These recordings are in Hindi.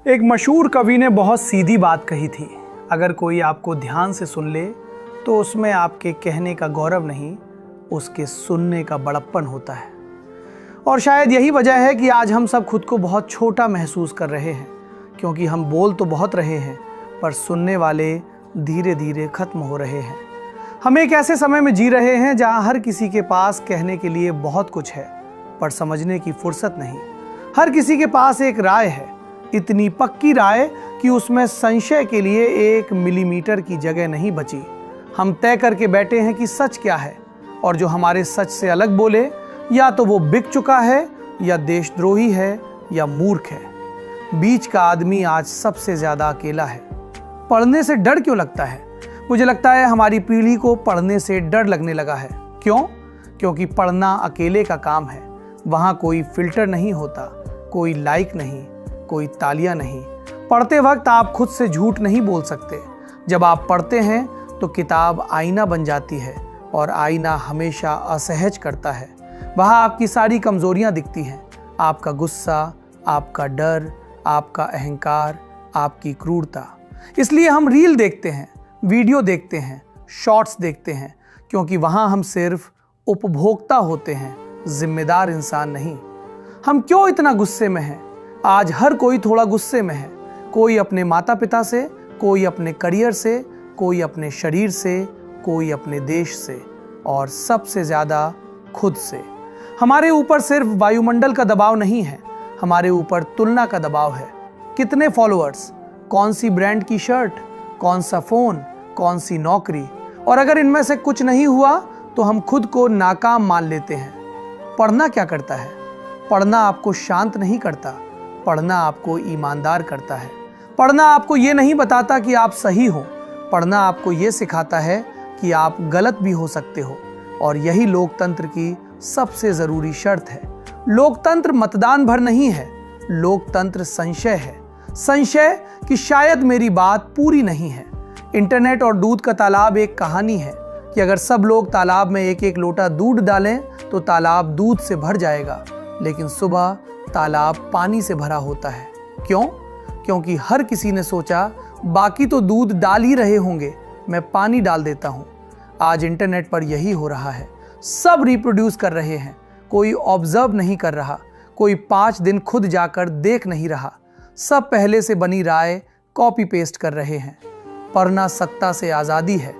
एक मशहूर कवि ने बहुत सीधी बात कही थी, अगर कोई आपको ध्यान से सुन ले तो उसमें आपके कहने का गौरव नहीं, उसके सुनने का बड़प्पन होता है। और शायद यही वजह है कि आज हम सब खुद को बहुत छोटा महसूस कर रहे हैं, क्योंकि हम बोल तो बहुत रहे हैं पर सुनने वाले धीरे धीरे खत्म हो रहे हैं। हम एक ऐसे समय में जी रहे हैं जहां हर किसी के पास कहने के लिए बहुत कुछ है पर समझने की फुर्सत नहीं। हर किसी के पास एक राय है, इतनी पक्की राय कि उसमें संशय के लिए 1 मिलीमीटर की जगह नहीं बची। हम तय करके बैठे हैं कि सच क्या है, और जो हमारे सच से अलग बोले या तो वो बिक चुका है, या देशद्रोही है, या मूर्ख है। बीच का आदमी आज सबसे ज्यादा अकेला है। पढ़ने से डर क्यों लगता है? मुझे लगता है हमारी पीढ़ी को पढ़ने से डर लगने लगा है। क्यों? क्योंकि पढ़ना अकेले का काम है। वहाँ कोई फिल्टर नहीं होता, कोई लाइक नहीं, कोई तालियां नहीं। पढ़ते वक्त आप खुद से झूठ नहीं बोल सकते। जब आप पढ़ते हैं तो किताब आईना बन जाती है, और आईना हमेशा असहज करता है। वहाँ आपकी सारी कमजोरियां दिखती हैं, आपका गुस्सा, आपका डर, आपका अहंकार, आपकी क्रूरता। इसलिए हम रील देखते हैं, वीडियो देखते हैं, शॉर्ट्स देखते हैं, क्योंकि वहाँ हम सिर्फ उपभोक्ता होते हैं, जिम्मेदार इंसान नहीं। हम क्यों इतना गुस्से में हैं? आज हर कोई थोड़ा गुस्से में है। कोई अपने माता पिता से, कोई अपने करियर से, कोई अपने शरीर से, कोई अपने देश से, और सबसे ज़्यादा खुद से। हमारे ऊपर सिर्फ वायुमंडल का दबाव नहीं है, हमारे ऊपर तुलना का दबाव है। कितने फॉलोअर्स, कौन सी ब्रांड की शर्ट, कौन सा फ़ोन, कौन सी नौकरी, और अगर इनमें से कुछ नहीं हुआ तो हम खुद को नाकाम मान लेते हैं। पढ़ना क्या करता है? पढ़ना आपको शांत नहीं करता, पढ़ना आपको ईमानदार करता है। पढ़ना आपको ये नहीं बताता कि आप सही हो, पढ़ना आपको ये सिखाता है कि आप गलत भी हो सकते हो। और यही लोकतंत्र की सबसे ज़रूरी शर्त है। लोकतंत्र मतदान भर नहीं है, लोकतंत्र संशय है। संशय कि शायद मेरी बात पूरी नहीं है। इंटरनेट और दूध का तालाब एक कहानी है कि अगर सब लोग तालाब में 1-1 लोटा दूध डालें तो तालाब दूध से भर जाएगा, लेकिन सुबह तालाब पानी से भरा होता है। क्यों? क्योंकि हर किसी ने सोचा बाकी तो दूध डाल ही रहे होंगे, मैं पानी डाल देता हूँ। आज इंटरनेट पर यही हो रहा है। सब रिप्रोड्यूस कर रहे हैं, कोई ऑब्जर्व नहीं कर रहा, कोई 5 दिन खुद जाकर देख नहीं रहा। सब पहले से बनी राय कॉपी पेस्ट कर रहे हैं। पढ़ना सत्ता से आज़ादी है।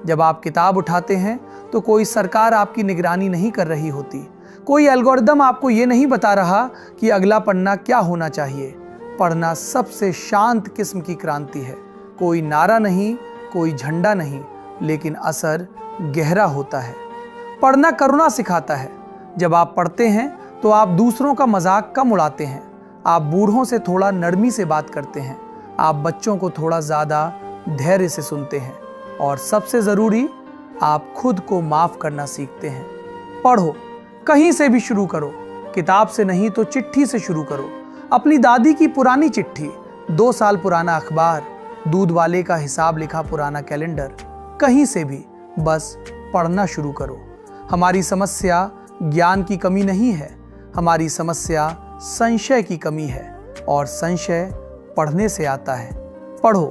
जब आप किताब उठाते हैं तो कोई सरकार आपकी निगरानी नहीं कर रही होती, कोई एल्गोरिदम आपको ये नहीं बता रहा कि अगला पन्ना क्या होना चाहिए। पढ़ना सबसे शांत किस्म की क्रांति है। कोई नारा नहीं, कोई झंडा नहीं, लेकिन असर गहरा होता है। पढ़ना करुणा सिखाता है। जब आप पढ़ते हैं तो आप दूसरों का मजाक कम उड़ाते हैं, आप बूढ़ों से थोड़ा नरमी से बात करते हैं, आप बच्चों को थोड़ा ज़्यादा धैर्य से सुनते हैं, और सबसे ज़रूरी, आप खुद को माफ़ करना सीखते हैं। पढ़ो, कहीं से भी शुरू करो, किताब से नहीं तो चिट्ठी से शुरू करो। अपनी दादी की पुरानी चिट्ठी, 2 साल पुराना अखबार, दूध वाले का हिसाब लिखा पुराना कैलेंडर, कहीं से भी बस पढ़ना शुरू करो। हमारी समस्या ज्ञान की कमी नहीं है, हमारी समस्या संशय की कमी है, और संशय पढ़ने से आता है। पढ़ो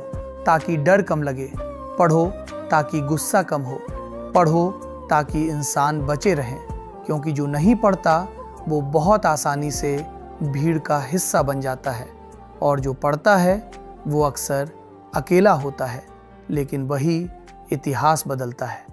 ताकि डर कम लगे, पढ़ो ताकि गुस्सा कम हो, पढ़ो ताकि इंसान बचे रहें, क्योंकि जो नहीं पढ़ता वो बहुत आसानी से भीड़ का हिस्सा बन जाता है, और जो पढ़ता है वो अक्सर अकेला होता है, लेकिन वही इतिहास बदलता है।